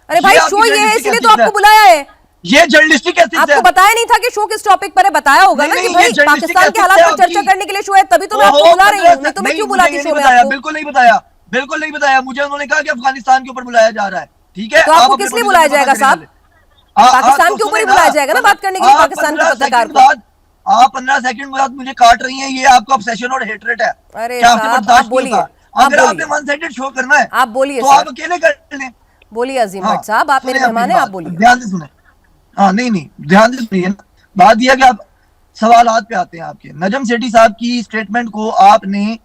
अरे भाई शो ये है इसलिए तो आपको बुलाया है। ये जर्नलिस्टिक एथिक्स है। आपको बताया नहीं था कि शो किस टॉपिक पर है? बताया होगा ना कि भाई पाकिस्तान के हालात पर चर्चा करने के लिए शो है, तभी तो मैं आपको बुला रही हूँ, नहीं तो मैं क्यों बुलाती शो में आपको? बिल्कुल नहीं बताया, बिल्कुल नहीं बताया मुझे। उन्होंने कहा कि अफगानिस्तान के ऊपर बुलाया जा रहा है, ठीक है। तो आपको किस लिए बुलाया जाएगा साहब? पाकिस्तान के ऊपर ही बुलाया जाएगा ना बात करने के लिए पाकिस्तान के पत्रकार को। आप 15 सेकंड बाद मुझे काट रही हैं, ये आपका ऑब्सेशन और हेटरेट है। अरे साहब आप बोलिए, अगर आपने वन साइडेड शो करना है आप बोलिए, तो आप अकेले कर लें। बोलिए अजीम भट्ट साहब, आप मेरे मेहमान हैं, आप बोलिए। ध्यान से सुने। हाँ नहीं ध्यान से सुनिए। बात यह कि आप सवालात पे आते हैं। आपके नजम सेठी साहब की स्टेटमेंट को आपने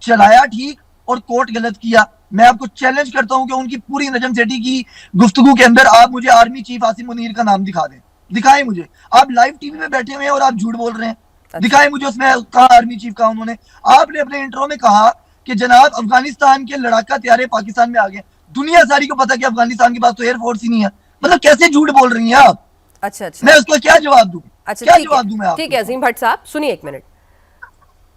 चलाया ठीक और कोर्ट गलत किया। मैं आपको चैलेंज करता हूं कि उनकी पूरी नजम सेठी की गुफ्तगू के अंदर आप मुझे आर्मी चीफ आसिम मुनीर का नाम दिखा दें, दिखाएं मुझे। आप लाइव टीवी में बैठे हुए हैं और आप झूठ बोल रहे हैं। दिखाएं मुझे उसमें कहा आर्मी चीफ का उन्होंने। आपने अपने इंट्रो में कहा कि जनाब अफगानिस्तान के लड़ाका तैयारे पाकिस्तान में आ गए। दुनिया सारी को पता कि अफगानिस्तान के पास तो एयरफोर्स ही नहीं है। मतलब कैसे झूठ बोल रही हैं आप? अच्छा, मैं उसको क्या जवाब दूं? अच्छा क्या जवाब दूं मैं आपको? ठीक है अजीम भट्ट साहब सुनिए एक मिनट।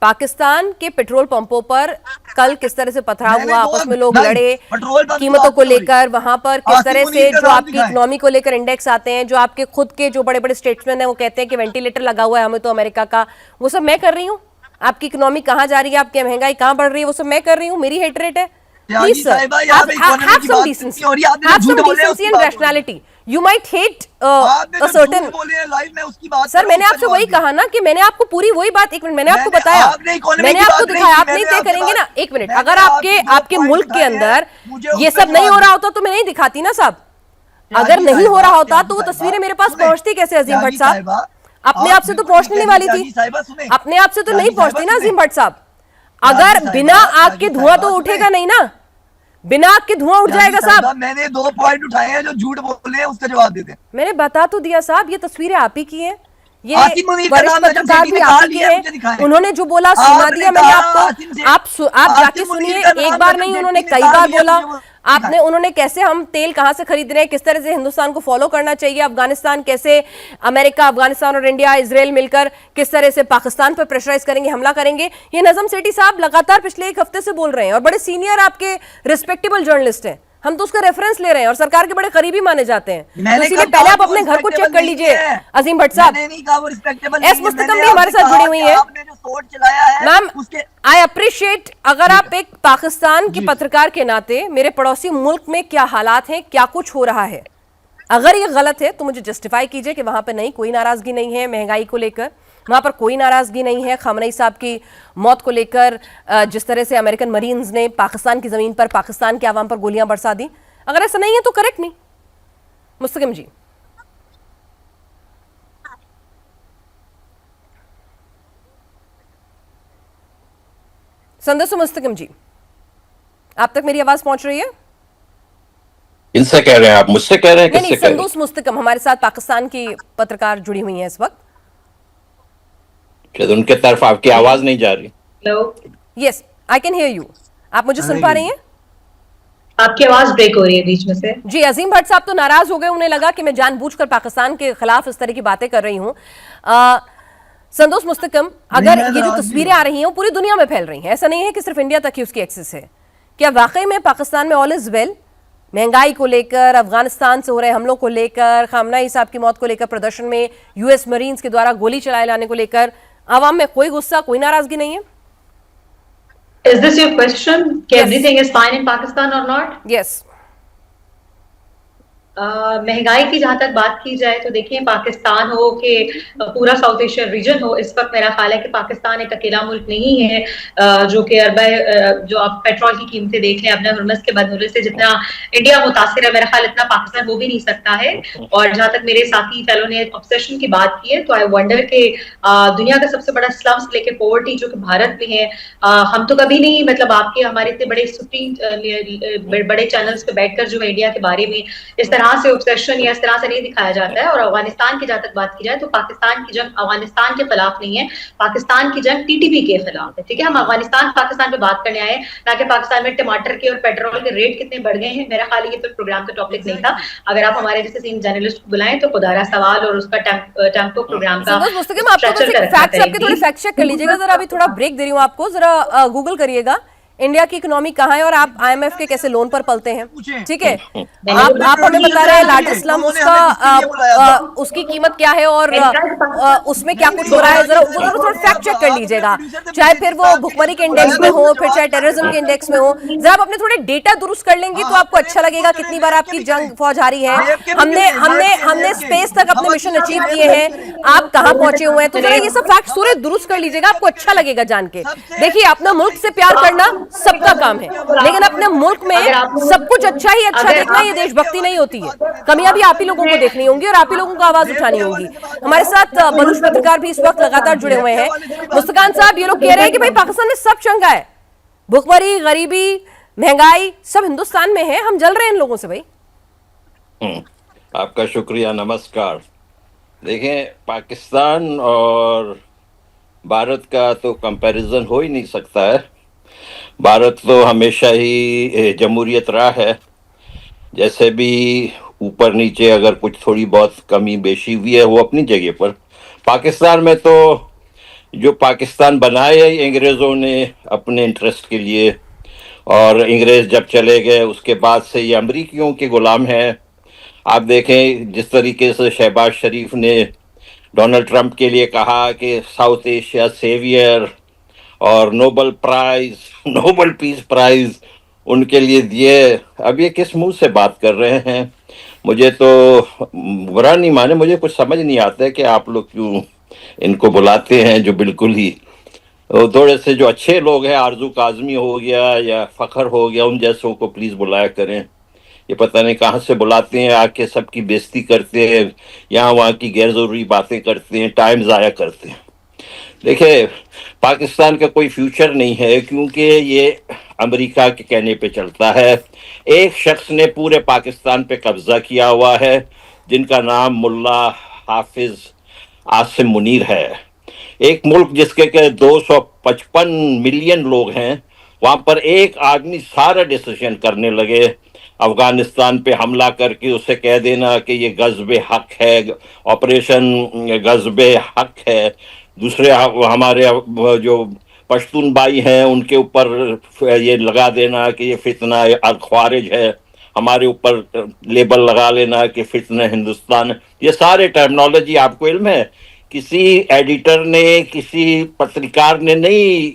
पाकिस्तान के पेट्रोल पंपों पर कल किस तरह से पथराव हुआ, आपस में लोग लड़े कीमतों को लेकर, वहां पर किस तरह से जो आपकी इकोनॉमी को लेकर इंडेक्स आते हैं, जो आपके खुद के जो बड़े बड़े स्टेट्समैन हैं वो कहते हैं कि वेंटिलेटर लगा हुआ है हमें तो अमेरिका का, वो सब मैं कर रही हूँ। आपकी इकोनॉमी कहाँ जा रही है, आपकी महंगाई कहाँ बढ़ रही है, वो सब मैं कर रही हूँ। मेरी हेट रेट है। Please sir, have some decency, have some decency and rationality. You might hate a certain. Sir मैंने आपसे वही कहा ना कि मैंने आपको पूरी वही बात, एक मिनट मैंने आपको बताया, मैंने आपको दिखाया, आप नहीं तय करेंगे ना। एक मिनट, अगर आपके मुल्क के अंदर ये सब नहीं हो रहा होता तो मैं नहीं दिखाती ना साहब। अगर नहीं हो रहा होता तो वो तस्वीरें मेरे पास पहुंचती कैसे अजीम भट्ट साहब? अपने आप से तो पहुंचने नहीं वाली थी, अपने आप से तो नहीं पहुंचती ना अजीम भट्ट साहब। अगर बिना आग के धुआं तो उठेगा नहीं ना, बिना आग के धुआं उठ जाएगा साहब। मैंने 2 पॉइंट उठाए हैं जो झूठ बोले हैं, उसका जवाब देते हैं। मैंने बता तो दिया साहब, ये तस्वीरें आप ही की हैं, ये वरिष्ठ पत्रकार भी आप ही की हैं। उन्होंने जो बोला सुना दिया मैंने आपको। आप जाके सुनिए, एक बार नहीं उन्होंने कई बार बोला। आपने उन्होंने कैसे हम तेल कहां से खरीद रहे हैं, किस तरह से हिंदुस्तान को फॉलो करना चाहिए, अफगानिस्तान कैसे अमेरिका, अफगानिस्तान और इंडिया, इजराइल मिलकर किस तरह से पाकिस्तान पर प्रेशराइज करेंगे, हमला करेंगे। ये नजम सेठी साहब लगातार पिछले 1 हफ्ते से बोल रहे हैं और बड़े सीनियर आपके रिस्पेक्टेबल जर्नलिस्ट हैं। हम तो उसका रेफरेंस ले रहे हैं और सरकार के बड़े करीबी माने जाते हैं। तो इसीलिए पहले आप अपने घर को चेक कर लीजिए अजीम भट्ट साहब। एस मुस्तकम भी हमारे साथ जुड़ी हुई है। मैम आई अप्रिशिएट, अगर आप एक पाकिस्तान के पत्रकार के नाते मेरे पड़ोसी मुल्क में क्या हालात हैं, क्या कुछ हो रहा है, अगर ये गलत है तो मुझे जस्टिफाई कीजिए कि वहां पर नहीं कोई नाराजगी नहीं है महंगाई को लेकर, वहां पर कोई नाराजगी नहीं है खamenei साहब की मौत को लेकर, जिस तरह से अमेरिकन मरीन्स ने पाकिस्तान की जमीन पर पाकिस्तान के आवाम पर गोलियां बरसा दी। अगर ऐसा नहीं है तो करेक्ट नहीं। मुस्तकिम जी संदसु मुस्तकिम जी, आप तक मेरी आवाज पहुंच रही है? इनसे कह रहे हैं आप, मुझसे कह रहे हैं? नहीं, संदूस मुस्तकम हमारे साथ पाकिस्तान की पत्रकार जुड़ी हुई हैं इस वक्त। शायद उनके तरफ आपकी आवाज नहीं जा रही। Hello, yes I can hear you. आप मुझे सुन पा रही हैं? आपकी आवाज ब्रेक हो रही है बीच में से। जी, अजीम भट्ट साहब तो नाराज हो गए, उन्हें लगा कि मैं जानबूझकर पाकिस्तान के खिलाफ इस तरह की बातें कर रही हूँ। संदोष मुस्तकम, अगर ये जो तस्वीरें आ रही हैं वो पूरी दुनिया में फैल रही हैं, ऐसा नहीं है कि सिर्फ इंडिया तक ही उसकी एक्सेस है, क्या वाकई में पाकिस्तान में ऑल इज वेल? महंगाई को लेकर, अफगानिस्तान से हो रहे हमलों को लेकर, खamenei साहब की मौत को लेकर, प्रदर्शन में यूएस मरीन्स के द्वारा गोली चलाए लाने को लेकर आवाम में कोई गुस्सा, कोई नाराजगी नहीं है? Is this your question? Yes. Everything is fine in Pakistan or not? Yes. महंगाई की जहां तक बात की जाए तो देखिए, पाकिस्तान हो कि पूरा साउथ एशियन रीजन हो, इस वक्त मेरा ख्याल है कि पाकिस्तान एक अकेला मुल्क नहीं है जो कि जो आप पेट्रोल की कीमतें देख लें अपने हुर्मस के बदमुल्ले से, जितना इंडिया मुतासिर है मेरा ख्याल इतना पाकिस्तान हो भी नहीं सकता है। और जहां तक मेरे साथी फेलो ने ऑब्सेशन की बात की है तो आई वंडर के दुनिया का सबसे बड़ा स्लम्स लेके पॉवर्टी जो कि भारत में है, हम तो कभी नहीं, मतलब आपके हमारे इतने बड़े सुप्रीम बड़े चैनल्स पे बैठकर जो इंडिया के बारे में इस तरह से ऑब्सेशन या इस तरह से नहीं दिखाया जाता है। और अफगानिस्तान की जहां तक बात की जाए तो पाकिस्तान की जंग अफगानिस्तान के खिलाफ नहीं है, पाकिस्तान की जंग टीटीपी के खिलाफ है। ठीक है, हम अफगानिस्तान पाकिस्तान पे बात करने आए ना कि पाकिस्तान में टमाटर के और पेट्रोल के रेट कितने बढ़ गए हैं। मेरा ख्याल ये तो प्रोग्राम का टॉपिक नहीं था। अगर आप हमारे जैसे सीनियर जर्नलिस्ट को बुलाएं तो खुदारा सवाल और उसका टेम्पो प्रोग्राम का फैक्ट चेक कर लीजिएगा। जरा अभी थोड़ा ब्रेक दे रही हूँ आपको, जरा गूगल करिएगा इंडिया की इकोनॉमी कहाँ है और आप IMF के कैसे लोन पर पलते हैं, ठीक है। आप आप हमें बता रहे हैं लार्जेस्ट स्लम उसकी कीमत क्या है और उसमें क्या कुछ हो रहा है, जरा थोड़ा फैक्ट चेक कर लीजिएगा, चाहे फिर वो भुखमरी के इंडेक्स में हो, फिर चाहे टेररिज्म के इंडेक्स में हो। जरा आप अपने थोड़े डेटा दुरुस्त कर लेंगे तो आपको अच्छा लगेगा कितनी बार आपकी जंग फौज हारी है। हमने स्पेस तक अपने मिशन अचीव किए हैं, आप कहां पहुंचे हुए हैं, तो जरा ये सब फैक्ट पूरे दुरुस्त कर लीजिएगा, आपको अच्छा लगेगा जान के। देखिए, अपना मुल्क से प्यार करना सबका काम है, लेकिन अपने मुल्क में सब कुछ अच्छा ही अच्छा देखना ये देशभक्ति नहीं होती है। कमियां भी आप ही लोगों को देखनी होंगी और आप ही लोगों को आवाज उठानी होगी। हमारे साथ बलूच पत्रकार भी इस वक्त लगातार जुड़े हुए हैं। मुस्तकान साहब, ये लोग कह रहे हैं कि भाई पाकिस्तान में सब चंगा है, भुखमरी, गरीबी, महंगाई सब हिंदुस्तान में है, हम जल रहे हैं इन लोगों से भाई। आपका शुक्रिया, नमस्कार। देखें, पाकिस्तान और भारत का तो कंपैरिजन हो ही नहीं सकता है। भारत तो हमेशा ही जमहूरियत रहा है, जैसे भी ऊपर नीचे अगर कुछ थोड़ी बहुत कमी बेशी हुई है वो अपनी जगह पर। पाकिस्तान में तो जो पाकिस्तान बनाया ही अंग्रेज़ों ने अपने इंटरेस्ट के लिए, और अंग्रेज़ जब चले गए उसके बाद से ये अमरीकियों के गुलाम हैं। आप देखें जिस तरीके से शहबाज शरीफ ने डोनाल्ड ट्रंप के लिए कहा कि साउथ एशिया सेवियर और नोबल पीस प्राइज उनके लिए दिए, अब ये किस मुंह से बात कर रहे हैं? मुझे तो बुरा नहीं माने, मुझे कुछ समझ नहीं आता है कि आप लोग क्यों इनको बुलाते हैं, जो बिल्कुल ही थोड़े से जो अच्छे लोग हैं, आरजू काजमी हो गया या फखर हो गया, उन जैसों को प्लीज बुलाया करें। ये पता नहीं कहाँ से बुलाते हैं, आके सबकी बेइज्जती करते हैं, यहाँ वहाँ की गैर जरूरी बातें करते हैं, टाइम ज़ाया करते हैं। देखिए, पाकिस्तान का कोई फ्यूचर नहीं है, क्योंकि ये अमेरिका के कहने पे चलता है। एक शख्स ने पूरे पाकिस्तान पे कब्जा किया हुआ है, जिनका नाम मुल्ला हाफिज आसिम मुनीर है। एक मुल्क जिसके के 255 मिलियन लोग हैं, वहां पर एक आदमी सारा डिसीजन करने लगे। अफगानिस्तान पे हमला करके उसे कह देना कि ये गज़्ब हक है, ऑपरेशन गज़्ब हक है। दूसरे हमारे जो पश्तून भाई हैं उनके ऊपर ये लगा देना कि ये फितना ख्वारिज है, हमारे ऊपर लेबल लगा लेना कि फितना हिंदुस्तान। ये सारे टर्मिनोलॉजी आपको इल्म है, किसी एडिटर ने, किसी पत्रकार ने नहीं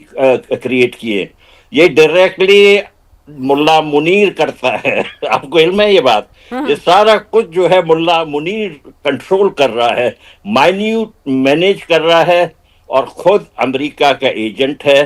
क्रिएट किए, ये डायरेक्टली मुल्ला मुनीर करता है। आपको इल्म है ये बात? ये सारा कुछ जो है मुल्ला मुनीर कंट्रोल कर रहा है, माइन्यूट मैनेज कर रहा है, और खुद अमेरिका का एजेंट है।